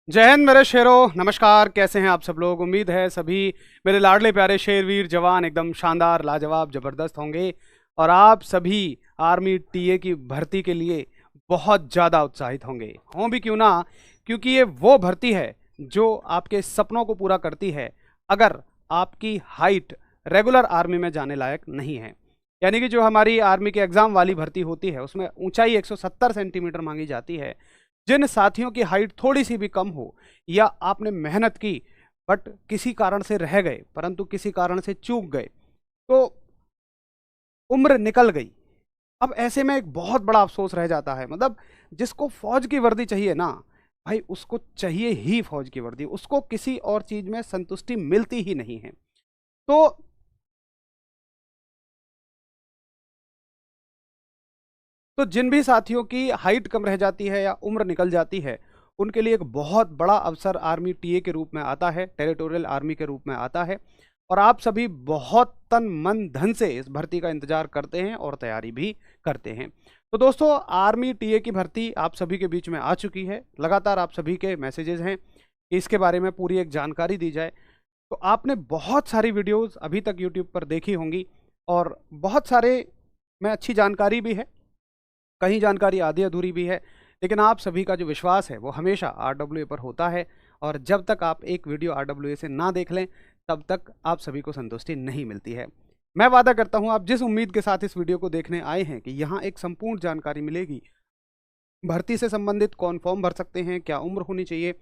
जय हिंद मेरे शेरों, नमस्कार। कैसे हैं आप सब लोग? उम्मीद है सभी मेरे लाडले प्यारे शेरवीर जवान एकदम शानदार, लाजवाब, ज़बरदस्त होंगे और आप सभी आर्मी टीए की भर्ती के लिए बहुत ज़्यादा उत्साहित हों भी क्यों ना, क्योंकि ये वो भर्ती है जो आपके सपनों को पूरा करती है अगर आपकी हाइट रेगुलर आर्मी में जाने लायक नहीं है। यानी कि जो हमारी आर्मी के एग्ज़ाम वाली भर्ती होती है उसमें ऊंचाई 170 सेंटीमीटर मांगी जाती है। जिन साथियों की हाइट थोड़ी सी भी कम हो या आपने मेहनत की बट किसी कारण से रह गए, परंतु किसी कारण से चूक गए, तो उम्र निकल गई। अब ऐसे में एक बहुत बड़ा अफसोस रह जाता है। मतलब जिसको फौज की वर्दी चाहिए ना भाई, उसको चाहिए ही फौज की वर्दी, उसको किसी और चीज में संतुष्टि मिलती ही नहीं है। तो जिन भी साथियों की हाइट कम रह जाती है या उम्र निकल जाती है, उनके लिए एक बहुत बड़ा अवसर आर्मी टीए के रूप में आता है, टेरिटोरियल आर्मी के रूप में आता है। और आप सभी बहुत तन मन धन से इस भर्ती का इंतजार करते हैं और तैयारी भी करते हैं। तो दोस्तों, आर्मी टीए की भर्ती आप सभी के बीच में आ चुकी है। लगातार आप सभी के मैसेजेस हैं कि इसके बारे में पूरी एक जानकारी दी जाए। तो आपने बहुत सारी वीडियोस अभी तक यूट्यूब पर देखी होंगी और बहुत सारे में अच्छी जानकारी भी है, कहीं जानकारी आधी अधूरी भी है, लेकिन आप सभी का जो विश्वास है वो हमेशा आरडब्ल्यूए पर होता है। और जब तक आप एक वीडियो आरडब्ल्यूए से ना देख लें तब तक आप सभी को संतुष्टि नहीं मिलती है। मैं वादा करता हूं, आप जिस उम्मीद के साथ इस वीडियो को देखने आए हैं कि यहाँ एक संपूर्ण जानकारी मिलेगी, भर्ती से संबंधित कौन फॉर्म भर सकते हैं, क्या उम्र होनी चाहिए,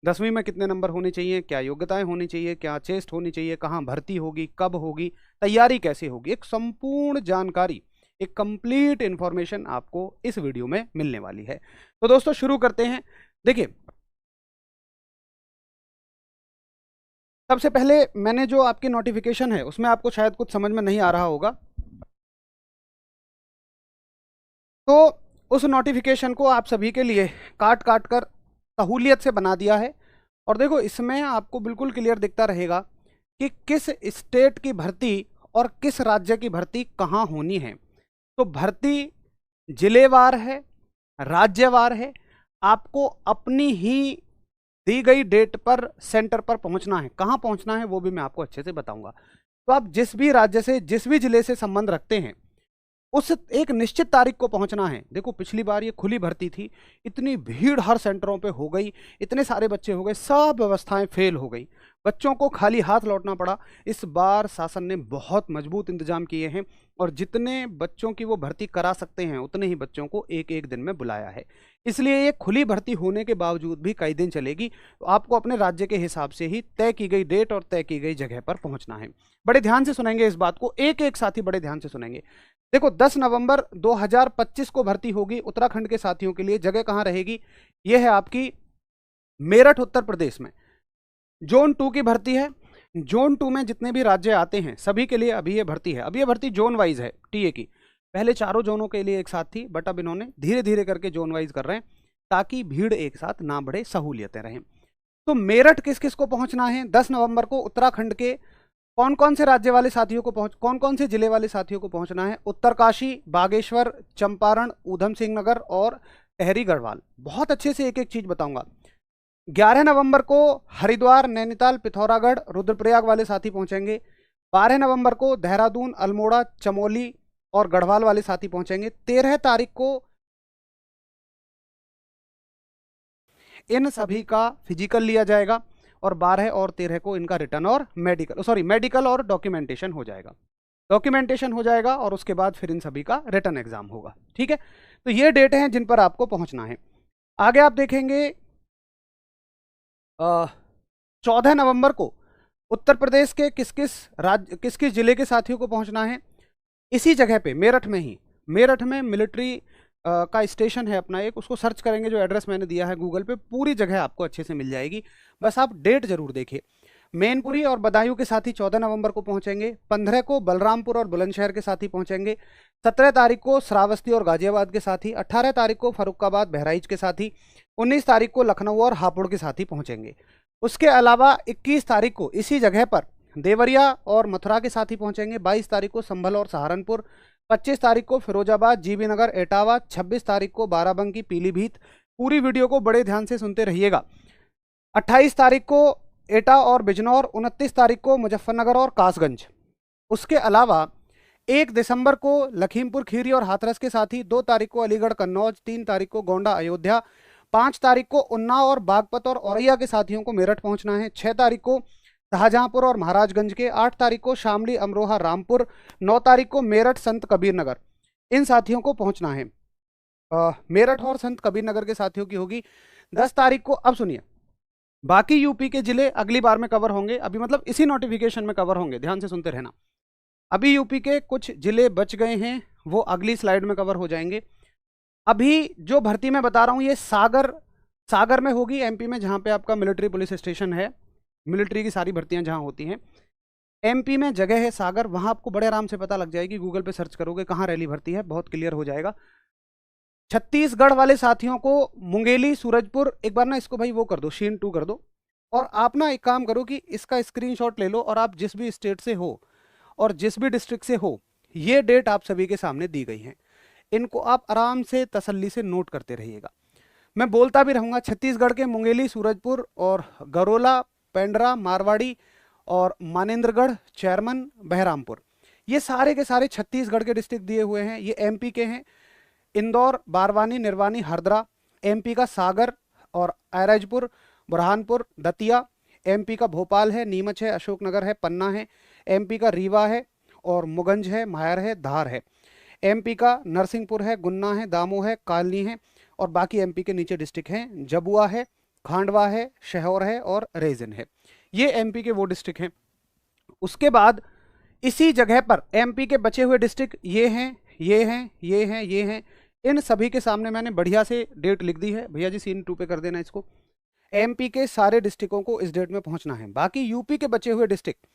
10वीं में कितने नंबर होने चाहिए, क्या योग्यताएं होनी चाहिए, क्या चेस्ट होनी चाहिए, कहाँ भर्ती होगी, कब होगी, तैयारी कैसे होगी, एक संपूर्ण जानकारी, एक कंप्लीट इंफॉर्मेशन आपको इस वीडियो में मिलने वाली है। तो दोस्तों शुरू करते हैं। देखिए, सबसे पहले मैंने जो आपकी नोटिफिकेशन है उसमें आपको शायद कुछ समझ में नहीं आ रहा होगा, तो उस नोटिफिकेशन को आप सभी के लिए काट काट कर सहूलियत से बना दिया है। और देखो, इसमें आपको बिल्कुल क्लियर दिखता रहेगा कि किस स्टेट की भर्ती और किस राज्य की भर्ती कहाँ होनी है। तो भर्ती जिलेवार है, राज्यवार है। आपको अपनी ही दी गई डेट पर सेंटर पर पहुंचना है। कहाँ पहुंचना है वो भी मैं आपको अच्छे से बताऊंगा। तो आप जिस भी राज्य से, जिस भी जिले से संबंध रखते हैं, उस एक निश्चित तारीख को पहुंचना है। देखो, पिछली बार ये खुली भर्ती थी, इतनी भीड़ हर सेंटरों पे हो गई, इतने सारे बच्चे हो गए, सब व्यवस्थाएं फेल हो गई, बच्चों को खाली हाथ लौटना पड़ा। इस बार शासन ने बहुत मजबूत इंतजाम किए हैं और जितने बच्चों की वो भर्ती करा सकते हैं उतने ही बच्चों को एक एक दिन में बुलाया है। इसलिए ये खुली भर्ती होने के बावजूद भी कई दिन चलेगी। तो आपको अपने राज्य के हिसाब से ही तय की गई डेट और तय की गई जगह पर पहुंचना है। बड़े ध्यान से सुनेंगे इस बात को, एक एक साथी बड़े ध्यान से सुनेंगे। देखो, 10 नवंबर 2025 को भर्ती होगी उत्तराखंड के साथियों के लिए। जगह कहां रहेगी? यह है आपकी मेरठ, उत्तर प्रदेश में। जोन 2 की भर्ती है। जोन 2 में जितने भी राज्य आते हैं सभी के लिए अभी ये भर्ती है। अभी ये भर्ती जोन वाइज है टीए की। पहले चारों जोनों के लिए एक साथ थी, बट अब इन्होंने धीरे धीरे करके जोन वाइज कर रहे हैं ताकि भीड़ एक साथ ना बढ़े, सहूलियतें रहें। तो मेरठ किस किस को पहुंचना है 10 नवंबर को? उत्तराखंड के कौन कौन से राज्य वाले साथियों को कौन कौन से जिले वाले साथियों को पहुंचना है? उत्तरकाशी, बागेश्वर, चंपारण, ऊधम सिंह नगर और टिहरी गढ़वाल। बहुत अच्छे से एक एक चीज बताऊंगा। 11 नवंबर को हरिद्वार, नैनीताल, पिथौरागढ़, रुद्रप्रयाग वाले साथी पहुंचेंगे। 12 नवंबर को देहरादून, अल्मोड़ा, चमोली और गढ़वाल वाले साथी पहुंचेंगे। 13 तारीख को इन सभी का फिजिकल लिया जाएगा और 12 और 13 को इनका रिटर्न और मेडिकल और डॉक्यूमेंटेशन हो जाएगा। डॉक्यूमेंटेशन हो जाएगा और उसके बाद फिर इन सभी का रिटर्न एग्जाम होगा। ठीक है, तो ये डेट हैं जिन पर आपको पहुंचना है। आगे आप देखेंगे 14 नवंबर को उत्तर प्रदेश के किस किस जिले के साथियों को पहुंचना है? इसी जगह पे मेरठ में ही, मेरठ में मिलिट्री का स्टेशन है अपना एक, उसको सर्च करेंगे, जो एड्रेस मैंने दिया है गूगल पे, पूरी जगह आपको अच्छे से मिल जाएगी। बस आप डेट जरूर देखिए। मैनपुरी और बदायूं के साथी 14 नवंबर को पहुंचेंगे। 15 को बलरामपुर और बुलंदशहर के साथी पहुंचेंगे। 17 तारीख को श्रावस्ती और गाजियाबाद के साथी। 18 तारीख को फरुखाबाद, बहराइच के साथी। 19 तारीख को लखनऊ और हापुड़ के साथी पहुंचेंगे। उसके अलावा 21 तारीख को इसी जगह पर देवरिया और मथुरा के साथी पहुंचेंगे। 22 तारीख को संभल और सहारनपुर। 25 तारीख को फिरोजाबाद, जीबी नगर, एटावा। 26 तारीख को बाराबंकी, पीलीभीत। पूरी वीडियो को बड़े ध्यान से सुनते रहिएगा। 28 तारीख को एटा और बिजनौर, 29 तारीख को मुजफ्फरनगर और कासगंज। उसके अलावा 1 दिसंबर को लखीमपुर खीरी और हाथरस के साथ ही, 2 तारीख को अलीगढ़ कन्नौज, 3 तारीख को गोंडा अयोध्या, 5 तारीख को उन्नाव और बागपत और औरैया के साथियों को मेरठ पहुंचना है, 6 तारीख को शाहजहांपुर और महाराजगंज के, 8 तारीख को शामली अमरोहा रामपुर, 9 तारीख को मेरठ संत कबीर नगर, इन साथियों को पहुंचना है। मेरठ और संत कबीर नगर के साथियों की होगी 10 तारीख को। अब सुनिए, बाकी यूपी के जिले अगली बार में कवर होंगे, अभी मतलब इसी नोटिफिकेशन में कवर होंगे, ध्यान से सुनते रहना। अभी यूपी के कुछ जिले बच गए हैं, वो अगली स्लाइड में कवर हो जाएंगे। अभी जो भर्ती मैं बता रहा हूँ ये सागर में होगी, एमपी में, जहाँ पे आपका मिलिट्री पुलिस स्टेशन है, मिलिट्री की सारी भर्तियां जहाँ होती हैं। एमपी में जगह है सागर, वहाँ आपको बड़े आराम से पता लग जाएगी, गूगल पे सर्च करोगे कहाँ रैली भर्ती है, बहुत क्लियर हो जाएगा। छत्तीसगढ़ वाले साथियों को मुंगेली, सूरजपुर, एक बार ना इसको भाई वो कर दो, शीन 2 कर दो, और आप ना एक काम करो कि इसका स्क्रीनशॉट ले लो, और आप जिस भी स्टेट से हो और जिस भी डिस्ट्रिक्ट से हो, ये डेट आप सभी के सामने दी गई हैं, इनको आप आराम से तसल्ली से नोट करते रहिएगा। मैं बोलता भी रहूँगा। छत्तीसगढ़ के मुंगेली, सूरजपुर और गरोला, पेंड्रा, मारवाड़ी और मानेंद्रगढ़, चेरमन, बहरामपुर, ये सारे के सारे छत्तीसगढ़ के डिस्ट्रिक्ट दिए हुए हैं। ये एमपी के हैं, इंदौर, बारवानी, निर्वाणी, हरदरा, एमपी का सागर और अरैजपुर, बुरहानपुर, दतिया, एमपी का भोपाल है, नीमच है, अशोकनगर है, पन्ना है, एमपी का रीवा है और मुगंज है, मायर है, धार है, एमपी का नरसिंहपुर है, गुन्ना है, दामोह है, कालनी है, और बाकी एमपी के नीचे डिस्ट्रिक्ट हैं, जबुआ है, खांडवा है, शहौर है और रेजिन है। ये एमपी के वो डिस्ट्रिक्ट हैं। उसके बाद इसी जगह पर एमपी के बचे हुए डिस्ट्रिक्ट ये हैं, ये हैं, ये हैं, ये हैं, इन सभी के सामने मैंने बढ़िया से डेट लिख दी है। भैया जी सीन 2 पे कर देना इसको। एमपी के सारे डिस्ट्रिक्टों को इस डेट में पहुंचना है। बाकी यूपी के बचे हुए डिस्ट्रिक्ट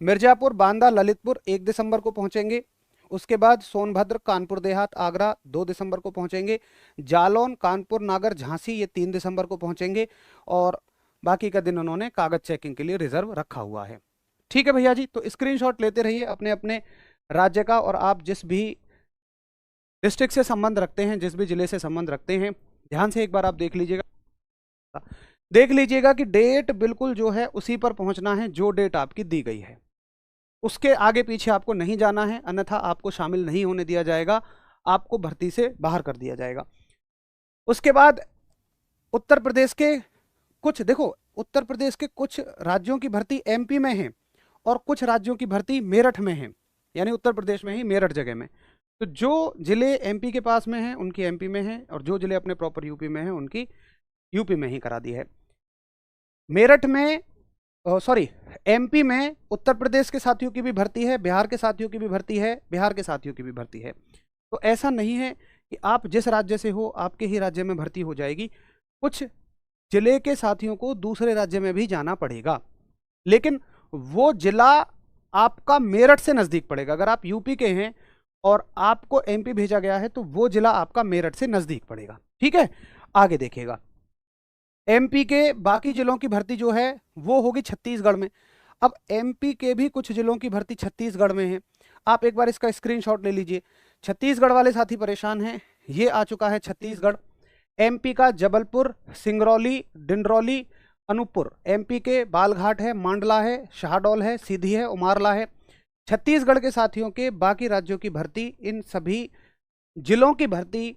मिर्जापुर, बांदा, ललितपुर 1 दिसंबर को पहुंचेंगे। उसके बाद सोनभद्र, कानपुर देहात, आगरा 2 दिसंबर को पहुंचेंगे। जालौन, कानपुर, नागर, झांसी ये 3 दिसंबर को पहुंचेंगे, और बाकी का दिन उन्होंने कागज चेकिंग के लिए रिजर्व रखा हुआ है। ठीक है भैया जी, तो स्क्रीनशॉट लेते रहिए अपने अपने राज्य का, और आप जिस भी डिस्ट्रिक्ट से संबंध रखते हैं, जिस भी जिले से संबंध रखते हैं, ध्यान से एक बार आप देख लीजिएगा कि डेट बिल्कुल जो है उसी पर पहुंचना है जो डेट आपकी दी गई है, उसके आगे पीछे आपको नहीं जाना है, अन्यथा आपको शामिल नहीं होने दिया जाएगा, आपको भर्ती से बाहर कर दिया जाएगा। उसके बाद उत्तर प्रदेश के कुछ, देखो उत्तर प्रदेश के कुछ राज्यों की भर्ती एमपी में है और कुछ राज्यों की भर्ती मेरठ में है, यानी उत्तर प्रदेश में ही मेरठ जगह में। तो जो जिले एमपी के पास में हैं उनकी एमपी में है, और जो जिले अपने प्रॉपर यूपी में हैं उनकी यूपी में ही करा दी है। मेरठ में सॉरी एमपी में उत्तर प्रदेश के साथियों की भी भर्ती है, बिहार के साथियों की भी भर्ती है, बिहार के साथियों की भी भर्ती है। तो ऐसा नहीं है कि आप जिस राज्य से हो आपके ही राज्य में भर्ती हो जाएगी, कुछ जिले के साथियों को दूसरे राज्य में भी जाना पड़ेगा, लेकिन वो जिला आपका मेरठ से नज़दीक पड़ेगा। अगर आप यूपी के हैं और आपको एमपी भेजा गया है तो वो जिला आपका मेरठ से नज़दीक पड़ेगा। ठीक है, आगे देखिएगा। एमपी के बाकी जिलों की भर्ती जो है वो होगी छत्तीसगढ़ में। अब एमपी के भी कुछ जिलों की भर्ती छत्तीसगढ़ में है, आप एक बार इसका स्क्रीनशॉट ले लीजिए। छत्तीसगढ़ वाले साथी परेशान हैं, ये आ चुका है छत्तीसगढ़। एमपी का जबलपुर, सिंगरौली, डिंडरौली, अनूपपुर, एमपी के बालघाट है, मांडला है, शाहडोल है, सीधी है, उमारला है। छत्तीसगढ़ के साथियों के बाकी राज्यों की भर्ती, इन सभी जिलों की भर्ती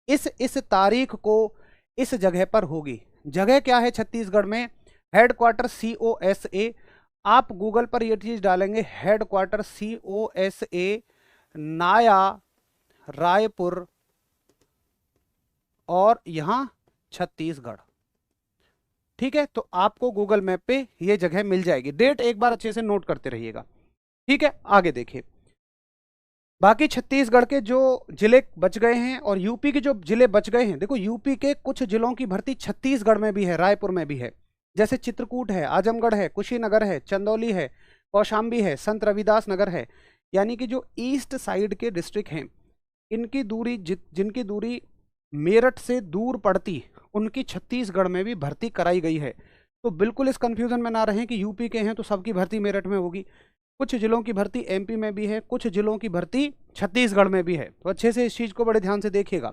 इस तारीख को इस जगह पर होगी। जगह क्या है छत्तीसगढ़ में? Headquarter COSA। आप गूगल पर ये चीज डालेंगे, हेडक्वार्टर COSA नाया रायपुर, और यहां छत्तीसगढ़। ठीक है, तो आपको गूगल मैप पे ये जगह मिल जाएगी। डेट एक बार अच्छे से नोट करते रहिएगा। ठीक है, आगे देखिए। बाकी छत्तीसगढ़ के जो जिले बच गए हैं और यूपी के जो जिले बच गए हैं, देखो यूपी के कुछ जिलों की भर्ती छत्तीसगढ़ में भी है, रायपुर में भी है, जैसे चित्रकूट है, आजमगढ़ है, कुशीनगर है, चंदौली है, कौशाम्बी है, संत रविदास नगर है। यानी कि जो ईस्ट साइड के डिस्ट्रिक्ट हैं, इनकी दूरी जिनकी दूरी मेरठ से दूर पड़ती, उनकी छत्तीसगढ़ में भी भर्ती कराई गई है। तो बिल्कुल इस कंफ्यूजन में ना रहें कि यूपी के हैं तो सबकी भर्ती मेरठ में होगी। कुछ जिलों की भर्ती एमपी में भी है, कुछ जिलों की भर्ती छत्तीसगढ़ में भी है। तो अच्छे से इस चीज़ को बड़े ध्यान से देखिएगा।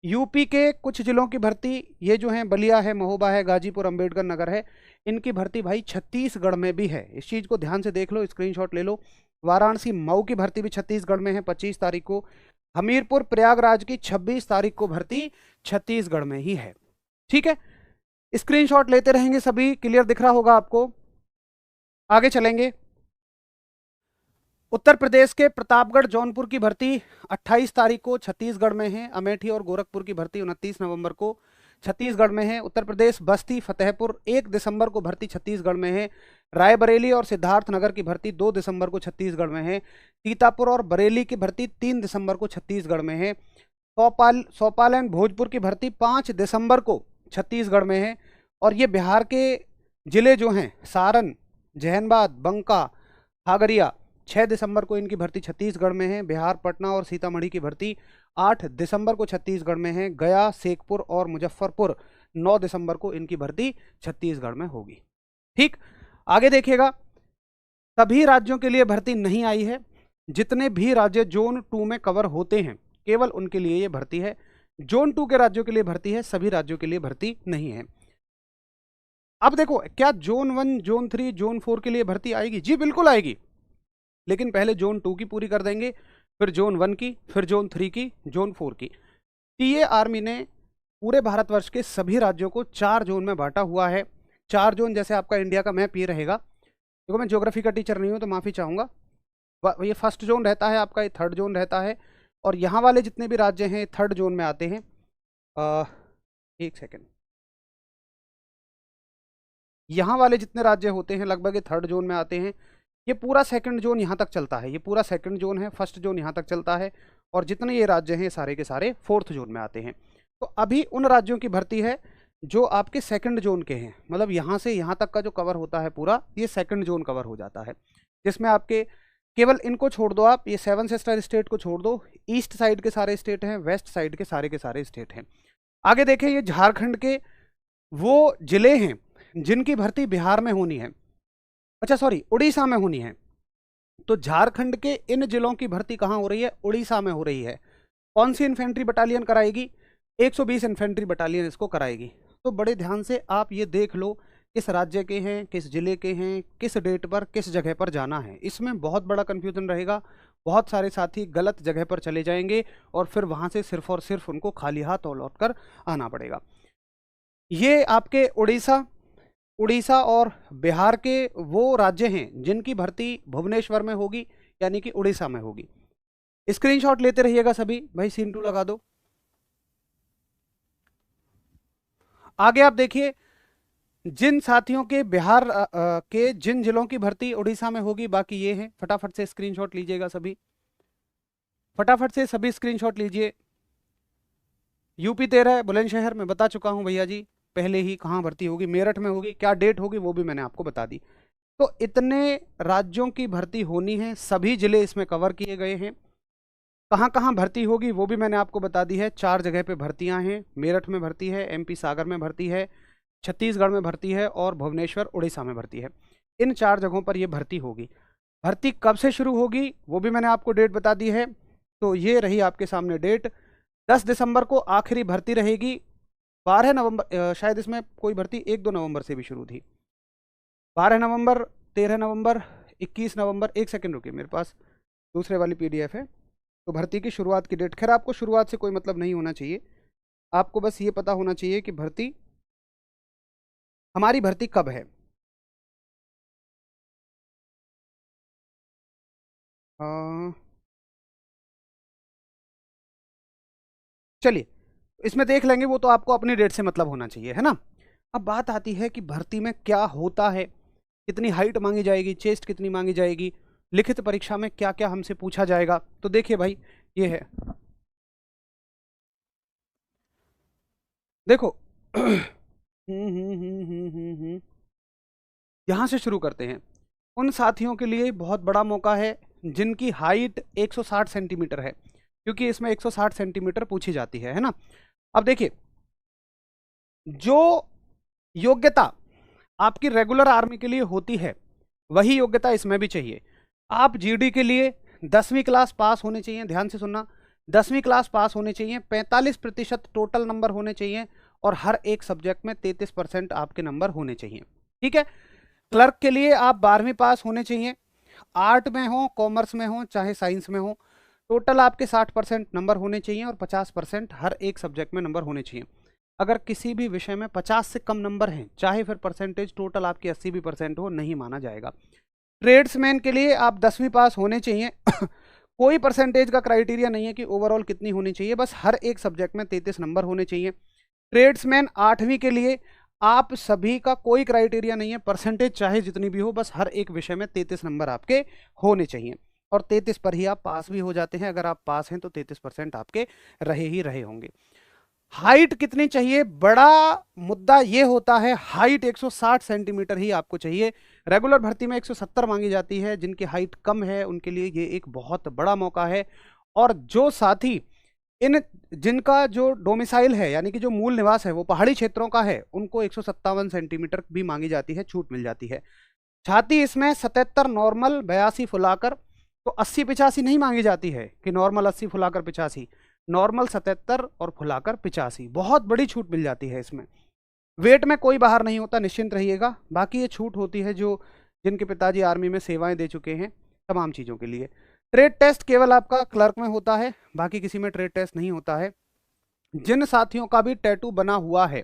यूपी के कुछ जिलों की भर्ती, ये जो है बलिया है, महोबा है, गाजीपुर, अंबेडकर नगर है, इनकी भर्ती भाई छत्तीसगढ़ में भी है। इस चीज़ को ध्यान से देख लो, स्क्रीनशॉट ले लो। वाराणसी मऊ की भर्ती भी छत्तीसगढ़ में है 25 तारीख को। हमीरपुर प्रयागराज की 26 तारीख को भर्ती छत्तीसगढ़ में ही है। ठीक है, स्क्रीनशॉट लेते रहेंगे सभी, क्लियर दिख रहा होगा आपको। आगे चलेंगे। उत्तर प्रदेश के प्रतापगढ़ जौनपुर की भर्ती 28 तारीख को छत्तीसगढ़ में है। अमेठी और गोरखपुर की भर्ती 29 नवंबर को छत्तीसगढ़ में है। उत्तर प्रदेश बस्ती फतेहपुर 1 दिसंबर को भर्ती छत्तीसगढ़ में है। रायबरेली और सिद्धार्थनगर की भर्ती 2 दिसंबर को छत्तीसगढ़ में है। सीतापुर और बरेली की भर्ती 3 दिसंबर को छत्तीसगढ़ में है। चौपाल एंड भोजपुर की भर्ती 5 दिसंबर को छत्तीसगढ़ में है। और ये बिहार के जिले जो हैं सारण, जहानाबाद, बंका, खागरिया 6 दिसंबर को इनकी भर्ती छत्तीसगढ़ में है। बिहार पटना और सीतामढ़ी की भर्ती 8 दिसंबर को छत्तीसगढ़ में है। गया, शेखपुर और मुजफ्फरपुर 9 दिसंबर को इनकी भर्ती छत्तीसगढ़ में होगी। ठीक, आगे देखिएगा। सभी राज्यों के लिए भर्ती नहीं आई है। जितने भी राज्य जोन 2 में कवर होते हैं केवल उनके लिए ये भर्ती है। जोन 2 के राज्यों के लिए भर्ती है, सभी राज्यों के लिए भर्ती नहीं है। अब देखो, क्या जोन 1, जोन 3, जोन 4 के लिए भर्ती आएगी? जी बिल्कुल आएगी, लेकिन पहले जोन 2 की पूरी कर देंगे, फिर जोन 1 की, फिर जोन 3 की, जोन 4 की। टीए आर्मी ने पूरे भारतवर्ष के सभी राज्यों को 4 जोन में बांटा हुआ है। 4 जोन जैसे आपका इंडिया का मैप ये रहेगा। देखो, मैं ज्योग्राफी का टीचर नहीं हूँ तो माफ़ी चाहूँगा। ये फर्स्ट जोन रहता है आपका, ये थर्ड जोन रहता है, और यहाँ वाले जितने भी राज्य हैं थर्ड जोन में आते हैं। एक सेकेंड, यहाँ वाले जितने राज्य होते हैं लगभग ये थर्ड जोन में आते हैं। ये पूरा सेकंड जोन यहाँ तक चलता है, ये पूरा सेकंड जोन है, फर्स्ट जोन यहाँ तक चलता है, और जितने ये राज्य हैं सारे के सारे फोर्थ जोन में आते हैं। तो अभी उन राज्यों की भर्ती है जो आपके सेकंड जोन के हैं, मतलब यहाँ से यहाँ तक का जो कवर होता है पूरा, ये सेकंड जोन कवर हो जाता है, जिसमें आपके केवल इनको छोड़ दो, आप ये 7 सिस्टर स्टेट को छोड़ दो, ईस्ट साइड के सारे स्टेट हैं, वेस्ट साइड के सारे स्टेट हैं। आगे देखें, ये झारखंड के वो जिले हैं जिनकी भर्ती बिहार में होनी है, अच्छा सॉरी उड़ीसा में होनी है। तो झारखंड के इन जिलों की भर्ती कहाँ हो रही है? उड़ीसा में हो रही है। कौन सी इन्फेंट्री बटालियन कराएगी? 120 इन्फेंट्री बटालियन इसको कराएगी। तो बड़े ध्यान से आप ये देख लो किस राज्य के हैं, किस जिले के हैं, किस डेट पर, किस जगह पर जाना है। इसमें बहुत बड़ा कन्फ्यूजन रहेगा, बहुत सारे साथी गलत जगह पर चले जाएंगे और फिर वहाँ से सिर्फ और सिर्फ उनको खाली हाथ लौट कर आना पड़ेगा। ये आपके उड़ीसा और बिहार के वो राज्य हैं जिनकी भर्ती भुवनेश्वर में होगी, यानी कि उड़ीसा में होगी। स्क्रीनशॉट लेते रहिएगा सभी भाई, सीन 2 लगा दो। आगे आप देखिए, जिन साथियों के बिहार के जिन जिलों की भर्ती उड़ीसा में होगी, बाकी ये हैं। फटाफट से स्क्रीनशॉट लीजिएगा सभी, फटाफट से सभी स्क्रीनशॉट लीजिए। यूपी 13 बुलंदशहर में बता चुका हूं भैया जी पहले ही कहाँ भर्ती होगी, मेरठ में होगी, क्या डेट होगी वो भी मैंने आपको बता दी। तो इतने राज्यों की भर्ती होनी है, सभी जिले इसमें कवर किए गए हैं। कहाँ कहाँ भर्ती होगी वो भी मैंने आपको बता दी है। 4 जगह पे भर्तियां हैं, मेरठ में भर्ती है, MP सागर में भर्ती है, छत्तीसगढ़ में भर्ती है और भुवनेश्वर उड़ीसा में भर्ती है। इन 4 जगहों पर यह भर्ती होगी। भर्ती कब से शुरू होगी वो भी मैंने आपको डेट बता दी है। तो ये रही आपके सामने डेट, 10 दिसंबर को आखिरी भर्ती रहेगी। 12 नवंबर शायद इसमें कोई भर्ती 1-2 नवंबर से भी शुरू थी। 12 नवंबर, 13 नवंबर, 21 नवंबर, एक सेकंड रुकिए, मेरे पास दूसरे वाली PDF है। तो भर्ती की शुरुआत की डेट, खैर आपको शुरुआत से कोई मतलब नहीं होना चाहिए, आपको बस ये पता होना चाहिए कि भर्ती, हमारी भर्ती कब है। चलिए इसमें देख लेंगे, वो तो आपको अपनी डेट से मतलब होना चाहिए, है ना। अब बात आती है कि भर्ती में क्या होता है, कितनी हाइट मांगी जाएगी, चेस्ट कितनी मांगी जाएगी, लिखित परीक्षा में क्या क्या हमसे पूछा जाएगा। तो देखिए भाई, ये है, देखो यहाँ से शुरू करते हैं। उन साथियों के लिए बहुत बड़ा मौका है जिनकी हाइट 160 सेंटीमीटर है, क्योंकि इसमें 160 सेंटीमीटर पूछी जाती है ना। अब देखिए, जो योग्यता आपकी रेगुलर आर्मी के लिए होती है वही योग्यता इसमें भी चाहिए। आप GD के लिए 10वीं क्लास पास होने चाहिए, ध्यान से सुनना, 10वीं क्लास पास होने चाहिए, 45% टोटल नंबर होने चाहिए और हर एक सब्जेक्ट में 33% आपके नंबर होने चाहिए। ठीक है। क्लर्क के लिए आप 12वीं पास होने चाहिए, आर्ट में हो, कॉमर्स में हो, चाहे साइंस में हो। टोटल आपके 60% नंबर होने चाहिए और 50% हर एक सब्जेक्ट में नंबर होने चाहिए। अगर किसी भी विषय में 50 से कम नंबर हैं, चाहे फिर परसेंटेज टोटल आपकी 80 भी % हो, नहीं माना जाएगा। ट्रेड्समैन के लिए आप 10वीं पास होने चाहिए। कोई परसेंटेज का क्राइटेरिया नहीं है कि ओवरऑल कितनी होनी चाहिए, बस हर एक सब्जेक्ट में 33 नंबर होने चाहिए। ट्रेड्समैन 8वीं के लिए आप सभी का कोई क्राइटेरिया नहीं है, परसेंटेज चाहे जितनी भी हो, बस हर एक विषय में 33 नंबर आपके होने चाहिए और 33 पर ही आप पास भी हो जाते हैं। अगर आप पास हैं तो 33% आपके रहे ही रहे होंगे। हाइट कितनी चाहिए, बड़ा मुद्दा ये होता है। हाइट 160 सेंटीमीटर ही आपको चाहिए। रेगुलर भर्ती में 170 मांगी जाती है। जिनकी हाइट कम है उनके लिए ये एक बहुत बड़ा मौका है। और जो साथी जिनका जो डोमिसाइल है, यानी कि जो मूल निवास है वो पहाड़ी क्षेत्रों का है, उनको 157 सेंटीमीटर भी मांगी जाती है, छूट मिल जाती है। छाती इसमें 77 नॉर्मल, 82 फुलाकर। तो 80-85 नहीं मांगी जाती है कि नॉर्मल 80 फुलाकर 85, नॉर्मल 77 और फुलाकर 85। बहुत बड़ी छूट मिल जाती है इसमें। वेट में कोई बाहर नहीं होता, निश्चिंत रहिएगा। बाकी ये छूट होती है जो जिनके पिताजी आर्मी में सेवाएं दे चुके हैं, तमाम चीज़ों के लिए। ट्रेड टेस्ट केवल आपका क्लर्क में होता है, बाकी किसी में ट्रेड टेस्ट नहीं होता है। जिन साथियों का भी टैटू बना हुआ है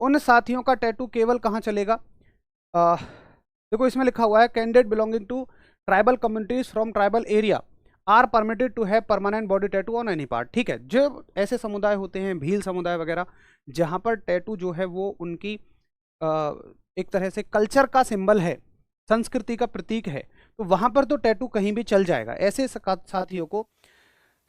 उन साथियों का टैटू केवल कहाँ चलेगा, देखो इसमें लिखा हुआ है candidate belonging to tribal communities from tribal area are permitted to have permanent body tattoo on any part. ठीक है, जो ऐसे समुदाय होते हैं, भील समुदाय वगैरह, जहाँ पर टैटू जो है वो उनकी एक तरह से कल्चर का सिंबल है, संस्कृति का प्रतीक है, तो वहाँ पर तो टैटू कहीं भी चल जाएगा। ऐसे साथियों को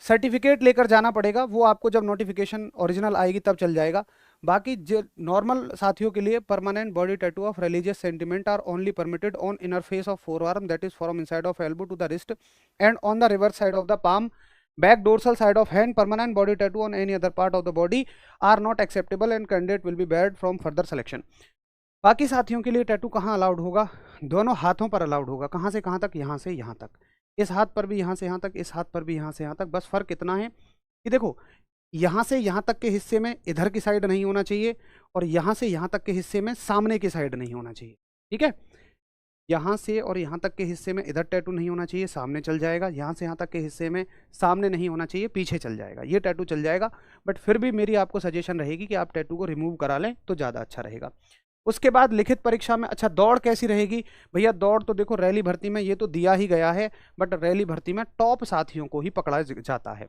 सर्टिफिकेट लेकर जाना पड़ेगा, वो आपको जब नोटिफिकेशन ओरिजिनल आएगी तब चल जाएगा। बाकी जो नॉर्मल साथियों के लिए permanent body tattoo of religious sentiment are only permitted on inner face of forearm, that is from inside of elbow to the wrist and on the reverse side of the palm, back dorsal side of hand. Permanent body tattoo on any other part of the body are not acceptable and candidate will be barred from further selection. बाकी साथियों के लिए tattoo कहाँ allowed होगा, दोनों हाथों पर allowed होगा। कहाँ से कहाँ तक, यहाँ से यहाँ तक। इस हाथ पर भी यहाँ से यहाँ तक, इस हाथ पर भी यहाँ से यहाँ तक। बस फर्क इतना है कि देखो यहाँ से यहाँ तक के हिस्से में इधर की साइड नहीं होना चाहिए और यहाँ से यहाँ तक के हिस्से में सामने की साइड नहीं होना चाहिए। ठीक है, यहाँ से और यहाँ तक के हिस्से में इधर टैटू नहीं होना चाहिए, सामने चल जाएगा। यहाँ से यहाँ तक के हिस्से में सामने नहीं होना चाहिए, पीछे चल जाएगा। ये टैटू चल जाएगा, बट फिर भी मेरी आपको सजेशन रहेगी कि आप टैटू को रिमूव करा लें तो ज़्यादा अच्छा रहेगा। उसके बाद लिखित परीक्षा में, अच्छा दौड़ कैसी रहेगी भैया? दौड़ तो देखो रैली भर्ती में ये तो दिया ही गया है, बट रैली भर्ती में टॉप साथियों को ही पकड़ा जाता है।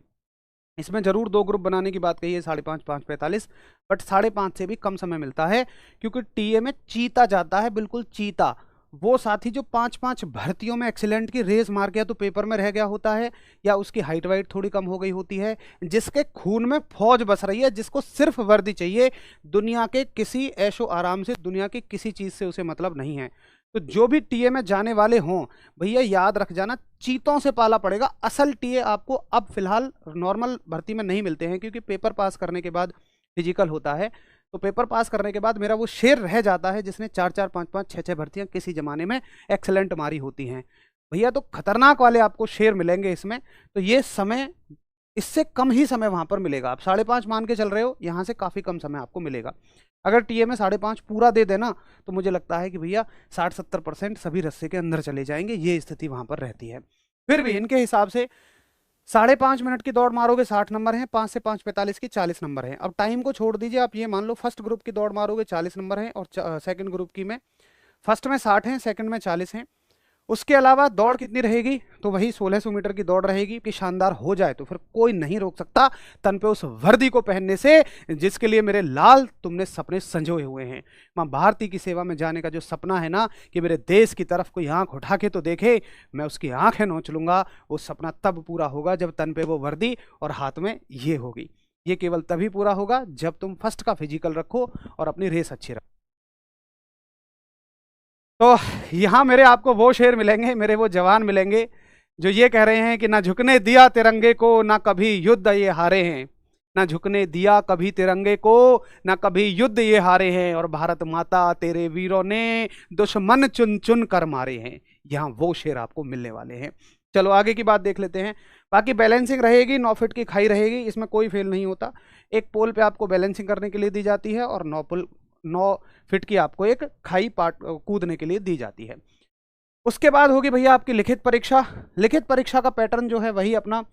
इसमें जरूर 2 ग्रुप बनाने की बात कही है, 5.5, 5:45, बट 5.5 से भी कम समय मिलता है क्योंकि टीए में चीता जाता है, बिल्कुल चीता। वो साथी जो 5-5 भर्तियों में एक्सीलेंट की रेस मार गया तो पेपर में रह गया होता है, या उसकी हाइट वाइट थोड़ी कम हो गई होती है, जिसके खून में फौज बस रही है, जिसको सिर्फ वर्दी चाहिए, दुनिया के किसी ऐशो आराम से, दुनिया की किसी चीज़ से उसे मतलब नहीं है। तो जो भी टीए में जाने वाले हों भैया याद रख जाना, चीतों से पाला पड़ेगा। असल टीए आपको अब फिलहाल नॉर्मल भर्ती में नहीं मिलते हैं क्योंकि पेपर पास करने के बाद फिजिकल होता है, तो पेपर पास करने के बाद मेरा वो शेर रह जाता है जिसने 4-4, 5-5, 6-6 भर्तियां किसी जमाने में एक्सेलेंट मारी होती हैं भैया। तो खतरनाक वाले आपको शेर मिलेंगे इसमें। तो ये समय, इससे कम ही समय वहां पर मिलेगा। आप 5.5 मान के चल रहे हो, यहाँ से काफ़ी कम समय आपको मिलेगा। अगर टीए में 5.5 पूरा दे देना तो मुझे लगता है कि भैया 60-70% सभी रस्से के अंदर चले जाएंगे, ये स्थिति वहां पर रहती है। फिर भी इनके हिसाब से 5.5 मिनट की दौड़ मारोगे 60 नंबर है, 5 से 5:45 की 40 नंबर है। अब टाइम को छोड़ दीजिए, आप ये मान लो फर्स्ट ग्रुप की दौड़ मारोगे 40 नंबर है और सेकंड ग्रुप की में, फर्स्ट में 60 है, सेकंड में 40 है। उसके अलावा दौड़ कितनी रहेगी, तो वही 1600 मीटर की दौड़ रहेगी कि शानदार हो जाए तो फिर कोई नहीं रोक सकता तन पे उस वर्दी को पहनने से जिसके लिए मेरे लाल तुमने सपने संजोए हुए हैं। मां भारती की सेवा में जाने का जो सपना है ना कि मेरे देश की तरफ कोई आंख उठा के तो देखे, मैं उसकी आंखें नोच लूंगा। वो सपना तब पूरा होगा जब तन पे वो वर्दी और हाथ में ये होगी। ये केवल तभी पूरा होगा जब तुम फर्स्ट का फिजिकल रखो और अपनी रेस अच्छी रखो। तो यहाँ मेरे आपको वो शेर मिलेंगे, मेरे वो जवान मिलेंगे जो ये कह रहे हैं कि ना झुकने दिया तिरंगे को, ना कभी युद्ध ये हारे हैं। ना झुकने दिया कभी तिरंगे को, ना कभी युद्ध ये हारे हैं, और भारत माता तेरे वीरों ने दुश्मन चुन चुन कर मारे हैं। यहाँ वो शेर आपको मिलने वाले हैं। चलो आगे की बात देख लेते हैं। बाकी बैलेंसिंग रहेगी, 9 फीट की खाई रहेगी, इसमें कोई फेल नहीं होता। एक पोल पे आपको बैलेंसिंग करने के लिए दी जाती है और 9 फीट की आपको एक खाई पार्ट कूदने के लिए दी जाती है। उसके बाद होगी भैया आपकी लिखित परीक्षा। लिखित परीक्षा का पैटर्न जो है वही अपना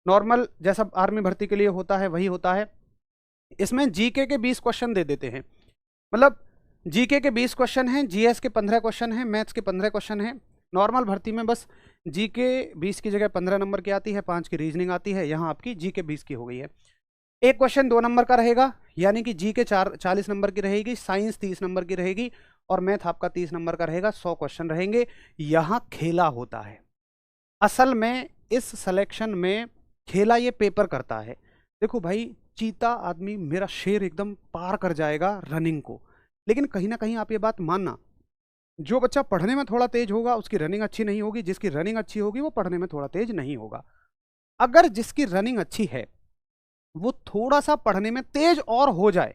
नॉर्मल जैसा आर्मी भर्ती के लिए होता है वही होता है। इसमें जीके के 20 क्वेश्चन दे देते हैं, मतलब जीके के 20 क्वेश्चन हैं, जीएस के 15 क्वेश्चन हैं, मैथ्स के 15 क्वेश्चन हैं। नॉर्मल भर्ती में बस जीके 20 की जगह 15 नंबर की आती है, 5 की रीजनिंग आती है, यहाँ आपकी जीके 20 की हो गई है। एक क्वेश्चन 2 नंबर का रहेगा, यानी कि जीके 40 नंबर की रहेगी, साइंस 30 नंबर की रहेगी और मैथ आपका 30 नंबर का रहेगा। 100 क्वेश्चन रहेंगे। यहाँ खेला होता है, असल में इस सिलेक्शन में खेला ये पेपर करता है। देखो भाई, चीता आदमी मेरा शेर एकदम पार कर जाएगा रनिंग को, लेकिन कहीं ना कहीं आप ये बात मानना, जो बच्चा पढ़ने में थोड़ा तेज होगा उसकी रनिंग अच्छी नहीं होगी, जिसकी रनिंग अच्छी होगी वो पढ़ने में थोड़ा तेज नहीं होगा। अगर जिसकी रनिंग अच्छी है वो थोड़ा सा पढ़ने में तेज और हो जाए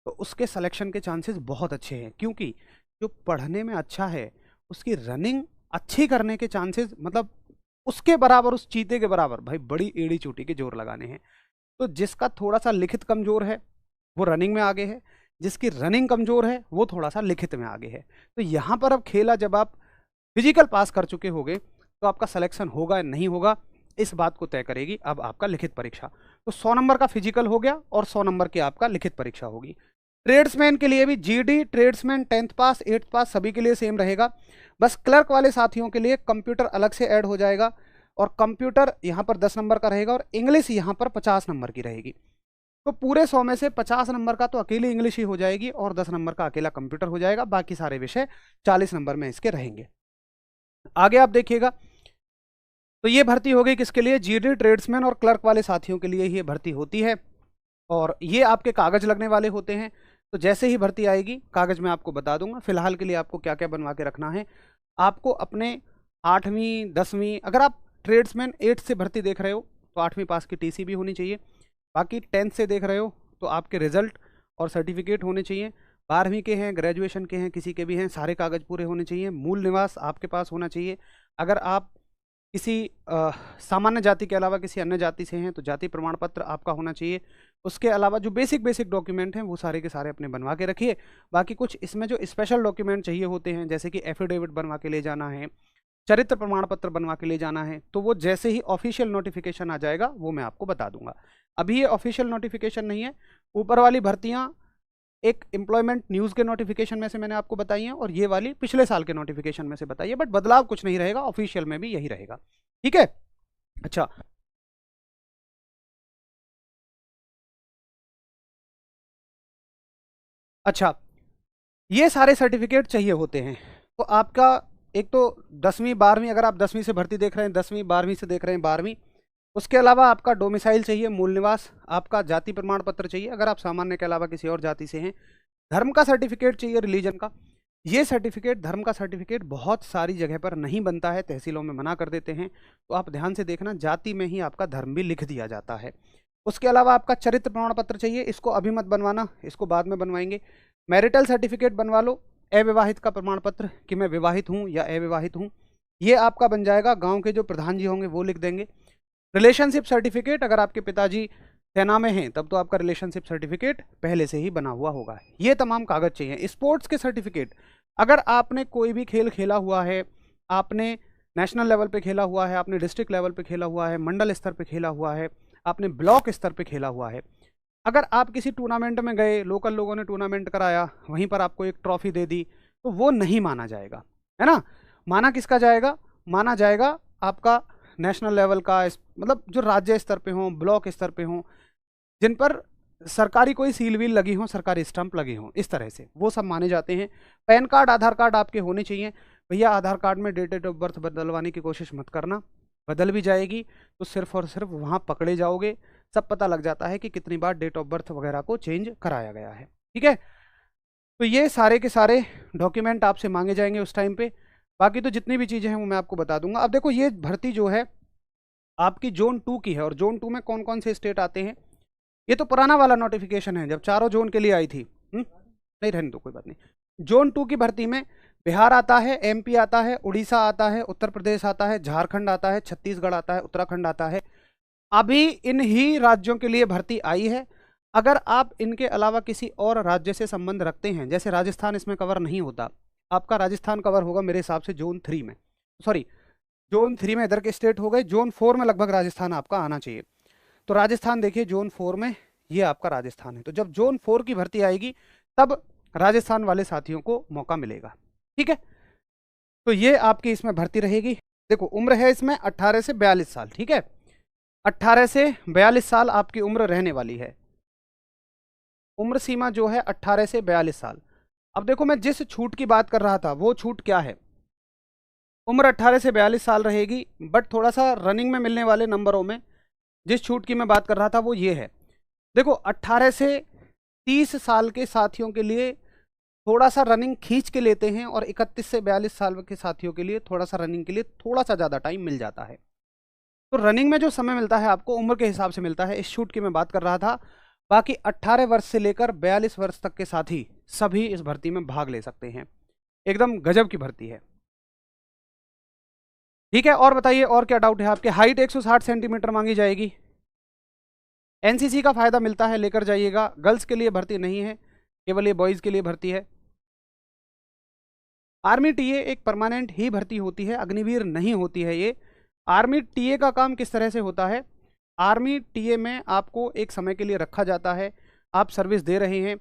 तो उसके सिलेक्शन के चांसेस बहुत अच्छे हैं, क्योंकि जो पढ़ने में अच्छा है उसकी रनिंग अच्छी करने के चांसेस मतलब उसके बराबर, उस चीते के बराबर भाई बड़ी एड़ी चोटी के जोर लगाने हैं। तो जिसका थोड़ा सा लिखित कमजोर है वो रनिंग में आगे है, जिसकी रनिंग कमजोर है वो थोड़ा सा लिखित में आगे है। तो यहाँ पर अब खेला, जब आप फिजिकल पास कर चुके होगे तो आपका सिलेक्शन होगा या नहीं होगा, इस बात को तय करेगी अब आपका लिखित परीक्षा। तो 100 नंबर का फिजिकल हो गया और 100 नंबर की आपका लिखित परीक्षा होगी। ट्रेड्समैन के लिए भी जीडी, ट्रेड्समैन 10th पास 8th पास सभी के लिए सेम रहेगा। बस क्लर्क वाले साथियों के लिए कंप्यूटर अलग से ऐड हो जाएगा और कंप्यूटर यहाँ पर 10 नंबर का रहेगा और इंग्लिश यहाँ पर 50 नंबर की रहेगी। तो पूरे 100 में से 50 नंबर का तो अकेली इंग्लिश ही हो जाएगी और 10 नंबर का अकेला कंप्यूटर हो जाएगा। बाकी सारे विषय 40 नंबर में इसके रहेंगे। आगे आप देखिएगा, तो ये भर्ती हो गई किसके लिए, जीडी, ट्रेड्समैन और क्लर्क वाले साथियों के लिए ये भर्ती होती है। और ये आपके कागज लगने वाले होते हैं। तो जैसे ही भर्ती आएगी कागज मैं आपको बता दूंगा। फिलहाल के लिए आपको क्या क्या बनवा के रखना है, आपको अपने 8वीं 10वीं, अगर आप ट्रेड्समैन 8 से भर्ती देख रहे हो तो 8वीं पास की टीसी भी होनी चाहिए। बाकी 10th से देख रहे हो तो आपके रिजल्ट और सर्टिफिकेट होने चाहिए। 12वीं के हैं, ग्रेजुएशन के हैं, किसी के भी हैं, सारे कागज पूरे होने चाहिए। मूल निवास आपके पास होना चाहिए। अगर आप किसी सामान्य जाति के अलावा किसी अन्य जाति से हैं तो जाति प्रमाण पत्र आपका होना चाहिए। उसके अलावा जो बेसिक डॉक्यूमेंट हैं वो सारे के सारे अपने बनवा के रखिए। बाकी कुछ इसमें जो स्पेशल डॉक्यूमेंट चाहिए होते हैं, जैसे कि एफिडेविट बनवा के ले जाना है, चरित्र प्रमाण पत्र बनवा के ले जाना है, तो वो जैसे ही ऑफिशियल नोटिफिकेशन आ जाएगा वो मैं आपको बता दूंगा। अभी ये ऑफिशियल नोटिफिकेशन नहीं है। ऊपर वाली भर्तियां एक एम्प्लॉयमेंट न्यूज़ के नोटिफिकेशन में से मैंने आपको बताई है और ये वाली पिछले साल के नोटिफिकेशन में से बताई है, बट बदलाव कुछ नहीं रहेगा, ऑफिशियल में भी यही रहेगा। ठीक है। अच्छा, अच्छा, ये सारे सर्टिफिकेट चाहिए होते हैं। तो आपका एक तो 10वीं 12वीं, अगर आप 10वीं से भर्ती देख रहे हैं 10वीं, 12वीं से देख रहे हैं 12वीं, उसके अलावा आपका डोमिसाइल चाहिए, मूल निवास, आपका जाति प्रमाण पत्र चाहिए अगर आप सामान्य के अलावा किसी और जाति से हैं, धर्म का सर्टिफिकेट चाहिए, रिलीजन का। ये सर्टिफिकेट, धर्म का सर्टिफिकेट बहुत सारी जगह पर नहीं बनता है, तहसीलों में मना कर देते हैं, तो आप ध्यान से देखना, जाति में ही आपका धर्म भी लिख दिया जाता है। उसके अलावा आपका चरित्र प्रमाण पत्र चाहिए, इसको अभी मत बनवाना, इसको बाद में बनवाएंगे। मैरिटल सर्टिफिकेट बनवा लो, अविवाहित का प्रमाण पत्र कि मैं विवाहित हूँ या अविवाहित हूँ, ये आपका बन जाएगा, गाँव के जो प्रधान जी होंगे वो लिख देंगे। रिलेशनशिप सर्टिफिकेट, अगर आपके पिताजी सेना में हैं तब तो आपका रिलेशनशिप सर्टिफिकेट पहले से ही बना हुआ होगा। ये तमाम कागज चाहिए। स्पोर्ट्स के सर्टिफिकेट, अगर आपने कोई भी खेल खेला हुआ है, आपने नेशनल लेवल पे खेला हुआ है, आपने डिस्ट्रिक्ट लेवल पे खेला हुआ है, मंडल स्तर पे खेला हुआ है, आपने ब्लॉक स्तर पे खेला हुआ है, अगर आप किसी टूर्नामेंट में गए, लोकल लोगों ने टूर्नामेंट कराया, वहीं पर आपको एक ट्रॉफी दे दी, तो वो नहीं माना जाएगा, है ना। माना किसका जाएगा, माना जाएगा आपका नेशनल लेवल का, मतलब जो राज्य स्तर पे हों, ब्लॉक स्तर पे हों, जिन पर सरकारी कोई सील वील लगी हो, सरकारी स्टंप लगे हों, इस तरह से वो सब माने जाते हैं। पैन कार्ड, आधार कार्ड आपके होने चाहिए। भैया आधार कार्ड में डेट ऑफ बर्थ बदलवाने की कोशिश मत करना, बदल भी जाएगी तो सिर्फ और सिर्फ वहाँ पकड़े जाओगे, सब पता लग जाता है कि कितनी बार डेट ऑफ बर्थ वगैरह को चेंज कराया गया है। ठीक है, तो ये सारे के सारे डॉक्यूमेंट आपसे मांगे जाएंगे उस टाइम पे। बाकी तो जितनी भी चीज़ें हैं वो मैं आपको बता दूंगा। अब देखो, ये भर्ती जो है आपकी जोन 2 की है, और जोन 2 में कौन कौन से स्टेट आते हैं, ये तो पुराना वाला नोटिफिकेशन है जब चारों जोन के लिए आई थी। नहीं, रहने दो, कोई बात नहीं। जोन 2 की भर्ती में बिहार आता है, एमपी आता है, उड़ीसा आता है, उत्तर प्रदेश आता है, झारखंड आता है, छत्तीसगढ़ आता है, उत्तराखंड आता है। अभी इन ही राज्यों के लिए भर्ती आई है। अगर आप इनके अलावा किसी और राज्य से संबंध रखते हैं, जैसे राजस्थान इसमें कवर नहीं होता, आपका राजस्थान कवर होगा मेरे हिसाब से जोन 3 में, सॉरी जोन 3 में इधर के स्टेट हो गए, जोन 4 में लगभग राजस्थान आपका आना चाहिए। तो राजस्थान देखिए जोन 4 में, ये आपका राजस्थान है। तो जब जोन 4 की भर्ती आएगी तब राजस्थान वाले साथियों को मौका मिलेगा, ठीक है। तो ये आपकी इसमें भर्ती रहेगी। देखो उम्र है इसमें 18 से 42 साल, ठीक है, 18 से 42 साल आपकी उम्र रहने वाली है। उम्र सीमा जो है 18 से 42 साल। अब देखो मैं जिस छूट की बात कर रहा था वो छूट क्या है, उम्र 18 से 42 साल रहेगी, बट थोड़ा सा रनिंग में मिलने वाले नंबरों में जिस छूट की मैं बात कर रहा था वो ये है। देखो 18 से 30 साल के साथियों के लिए थोड़ा सा रनिंग खींच के लेते हैं, और 31 से 42 साल के साथियों के लिए थोड़ा सा रनिंग के लिए थोड़ा सा ज़्यादा टाइम मिल जाता है। तो रनिंग में जो समय मिलता है आपको उम्र के हिसाब से मिलता है, इस छूट की मैं बात कर रहा था। बाकी 18 वर्ष से लेकर 42 वर्ष तक के साथी सभी इस भर्ती में भाग ले सकते हैं। एकदम गजब की भर्ती है, ठीक है। और बताइए और क्या डाउट है आपके। हाइट 160 सेंटीमीटर मांगी जाएगी। एनसीसी का फायदा मिलता है, लेकर जाइएगा। गर्ल्स के लिए भर्ती नहीं है, केवल ये बॉयज़ के लिए भर्ती है। आर्मी टीए एक परमानेंट ही भर्ती होती है, अग्निवीर नहीं होती है ये। आर्मी टीए का काम किस तरह से होता है, आर्मी टीए में आपको एक समय के लिए रखा जाता है, आप सर्विस दे रहे हैं,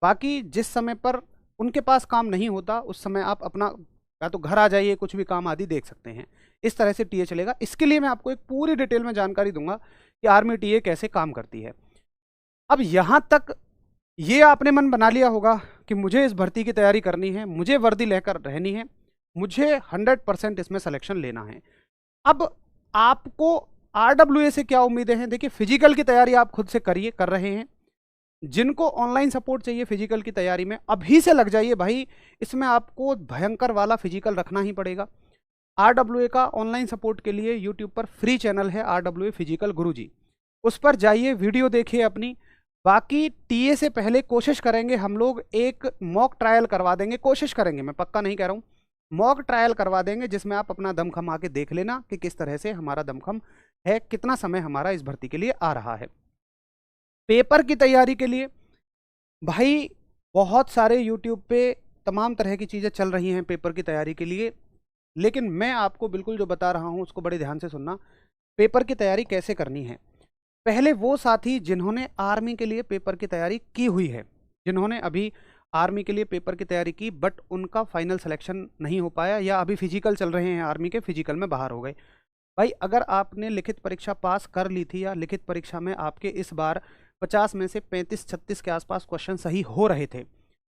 बाकी जिस समय पर उनके पास काम नहीं होता उस समय आप अपना या तो घर आ जाइए, कुछ भी काम आदि देख सकते हैं। इस तरह से टीए चलेगा। इसके लिए मैं आपको एक पूरी डिटेल में जानकारी दूंगा कि आर्मी टीए कैसे काम करती है। अब यहाँ तक ये आपने मन बना लिया होगा कि मुझे इस भर्ती की तैयारी करनी है, मुझे वर्दी लेकर रहनी है, मुझे 100% इसमें सिलेक्शन लेना है। अब आपको आरडब्ल्यूए से क्या उम्मीदें हैं। देखिए फिजिकल की तैयारी आप खुद से करिए, कर रहे हैं। जिनको ऑनलाइन सपोर्ट चाहिए फिजिकल की तैयारी में, अभी से लग जाइए भाई। इसमें आपको भयंकर वाला फिजिकल रखना ही पड़ेगा। आरडब्ल्यूए का ऑनलाइन सपोर्ट के लिए यूट्यूब पर फ्री चैनल है, आरडब्ल्यूए फिजिकल गुरुजी, उस पर जाइए, वीडियो देखिए अपनी। बाकी टीए से पहले कोशिश करेंगे हम लोग एक मॉक ट्रायल करवा देंगे, कोशिश करेंगे, मैं पक्का नहीं कह रहा हूँ, मॉक ट्रायल करवा देंगे जिसमें आप अपना दमखम आके देख लेना कि किस तरह से हमारा दमखम है, कितना समय हमारा इस भर्ती के लिए आ रहा है। पेपर की तैयारी के लिए भाई बहुत सारे यूट्यूब पे तमाम तरह की चीज़ें चल रही हैं पेपर की तैयारी के लिए, लेकिन मैं आपको बिल्कुल जो बता रहा हूँ उसको बड़े ध्यान से सुनना। पेपर की तैयारी कैसे करनी है, पहले वो साथी जिन्होंने आर्मी के लिए पेपर की तैयारी की हुई है, जिन्होंने अभी आर्मी के लिए पेपर की तैयारी की बट उनका फाइनल सिलेक्शन नहीं हो पाया, या अभी फिजिकल चल रहे हैं आर्मी के, फिजिकल में बाहर हो गए। भाई अगर आपने लिखित परीक्षा पास कर ली थी, या लिखित परीक्षा में आपके इस बार 50 में से 35-36 के आसपास क्वेश्चन सही हो रहे थे,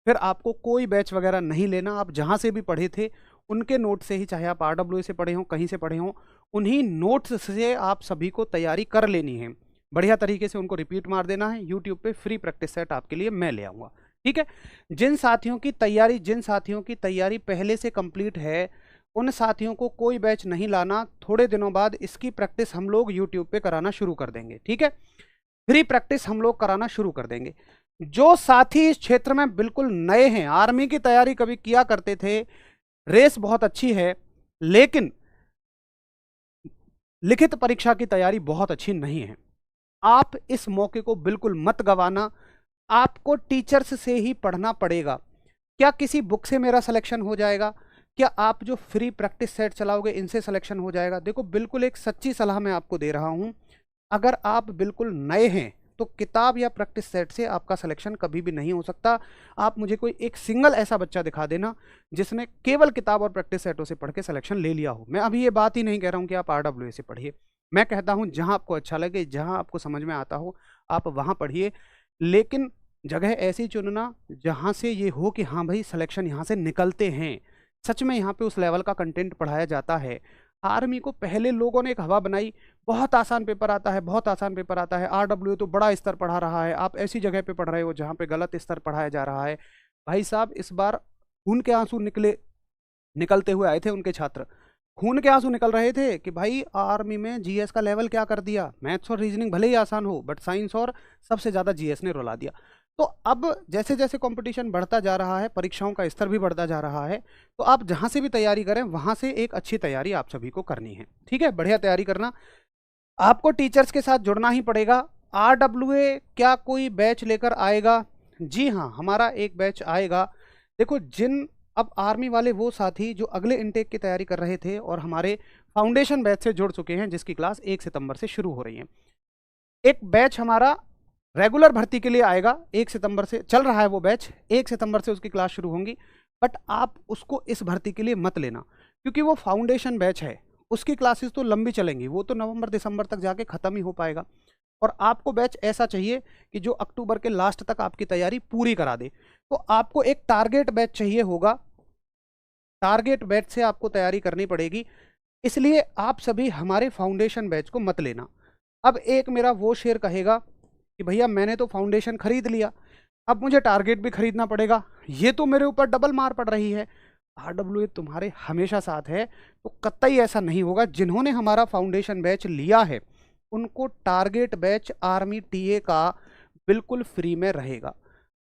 फिर आपको कोई बैच वगैरह नहीं लेना। आप जहाँ से भी पढ़े थे उनके नोट से ही, चाहे आप आरडब्ल्यूए से पढ़े हों, कहीं से पढ़े हों, उन्हीं नोट्स से आप सभी को तैयारी कर लेनी है। बढ़िया तरीके से उनको रिपीट मार देना है। यूट्यूब पे फ्री प्रैक्टिस सेट आपके लिए मैं ले आऊँगा, ठीक है। जिन साथियों की तैयारी पहले से कंप्लीट है उन साथियों को कोई बैच नहीं लाना। थोड़े दिनों बाद इसकी प्रैक्टिस हम लोग यूट्यूब पे कराना शुरू कर देंगे, ठीक है। फ्री प्रैक्टिस हम लोग कराना शुरू कर देंगे। जो साथी इस क्षेत्र में बिल्कुल नए हैं, आर्मी की तैयारी कभी किया करते थे, रेस बहुत अच्छी है लेकिन लिखित परीक्षा की तैयारी बहुत अच्छी नहीं है, आप इस मौके को बिल्कुल मत गंवाना। आपको टीचर्स से ही पढ़ना पड़ेगा। क्या किसी बुक से मेरा सिलेक्शन हो जाएगा, क्या आप जो फ्री प्रैक्टिस सेट चलाओगे इनसे सिलेक्शन हो जाएगा। देखो बिल्कुल एक सच्ची सलाह मैं आपको दे रहा हूं, अगर आप बिल्कुल नए हैं तो किताब या प्रैक्टिस सेट से आपका सिलेक्शन कभी भी नहीं हो सकता। आप मुझे कोई एक सिंगल ऐसा बच्चा दिखा देना जिसने केवल किताब और प्रैक्टिस सेटों से पढ़ के सिलेक्शन ले लिया हो। मैं अभी ये बात ही नहीं कह रहा हूँ कि आप आरडब्ल्यूए से पढ़िए, मैं कहता हूँ जहाँ आपको अच्छा लगे, जहाँ आपको समझ में आता हो आप वहाँ पढ़िए, लेकिन जगह ऐसी चुनना जहाँ से ये हो कि हाँ भाई सिलेक्शन यहाँ से निकलते हैं, सच में यहाँ पे उस लेवल का कंटेंट पढ़ाया जाता है। आर्मी को पहले लोगों ने एक हवा बनाई, बहुत आसान पेपर आता है, बहुत आसान पेपर आता है, आरडब्ल्यूए तो बड़ा स्तर पढ़ा रहा है, आप ऐसी जगह पे पढ़ रहे हो जहाँ पे गलत स्तर पढ़ाया जा रहा है। भाई साहब इस बार खून के आंसू निकलते हुए आए थे उनके छात्र, खून के आंसू निकल रहे थे कि भाई आर्मी में जीएस का लेवल क्या कर दिया। मैथ्स और रीजनिंग भले ही आसान हो बट साइंस और सबसे ज़्यादा जीएस ने रुला दिया। तो अब जैसे जैसे कंपटीशन बढ़ता जा रहा है, परीक्षाओं का स्तर भी बढ़ता जा रहा है, तो आप जहाँ से भी तैयारी करें वहाँ से एक अच्छी तैयारी आप सभी को करनी है। ठीक है, बढ़िया तैयारी करना। आपको टीचर्स के साथ जुड़ना ही पड़ेगा। RWA क्या कोई बैच लेकर आएगा? जी हाँ, हमारा एक बैच आएगा। देखो, जिन अब आर्मी वाले वो साथी जो अगले इनटेक की तैयारी कर रहे थे और हमारे फाउंडेशन बैच से जुड़ चुके हैं, जिसकी क्लास 1 सितंबर से शुरू हो रही है, एक बैच हमारा रेगुलर भर्ती के लिए आएगा। 1 सितंबर से चल रहा है वो बैच, 1 सितंबर से उसकी क्लास शुरू होंगी। बट आप उसको इस भर्ती के लिए मत लेना, क्योंकि वो फाउंडेशन बैच है, उसकी क्लासेस तो लंबी चलेंगी, वो तो नवंबर दिसंबर तक जाके ख़त्म ही हो पाएगा। और आपको बैच ऐसा चाहिए कि जो अक्टूबर के लास्ट तक आपकी तैयारी पूरी करा दे। तो आपको एक टारगेट बैच चाहिए होगा, टारगेट बैच से आपको तैयारी करनी पड़ेगी। इसलिए आप सभी हमारे फाउंडेशन बैच को मत लेना। अब एक मेरा वो शेर कहेगा कि भैया मैंने तो फाउंडेशन खरीद लिया, अब मुझे टारगेट भी खरीदना पड़ेगा, ये तो मेरे ऊपर डबल मार पड़ रही है। RWA तुम्हारे हमेशा साथ है, तो कतई ऐसा नहीं होगा। जिन्होंने हमारा फाउंडेशन बैच लिया है उनको टारगेट बैच आर्मी TA का बिल्कुल फ्री में रहेगा।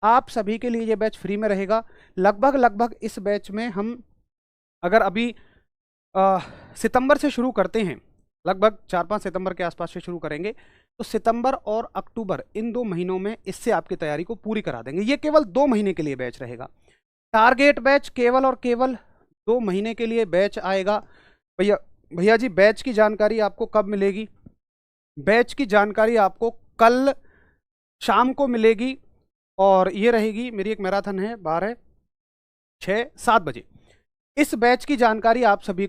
आप सभी के लिए ये बैच फ्री में रहेगा। लगभग इस बैच में हम अगर अभी सितंबर से शुरू करते हैं, लगभग 4-5 सितंबर के आसपास से शुरू करेंगे, तो सितंबर और अक्टूबर इन 2 महीनों में इससे आपकी तैयारी को पूरी करा देंगे। ये केवल 2 महीने के लिए बैच रहेगा। टारगेट बैच केवल और केवल 2 महीने के लिए बैच आएगा। भैया जी, बैच की जानकारी आपको कब मिलेगी? बैच की जानकारी आपको कल शाम को मिलेगी, और ये रहेगी, मेरी एक मैराथन है 12, 6, 7 बजे। इस बैच की जानकारी आप सभी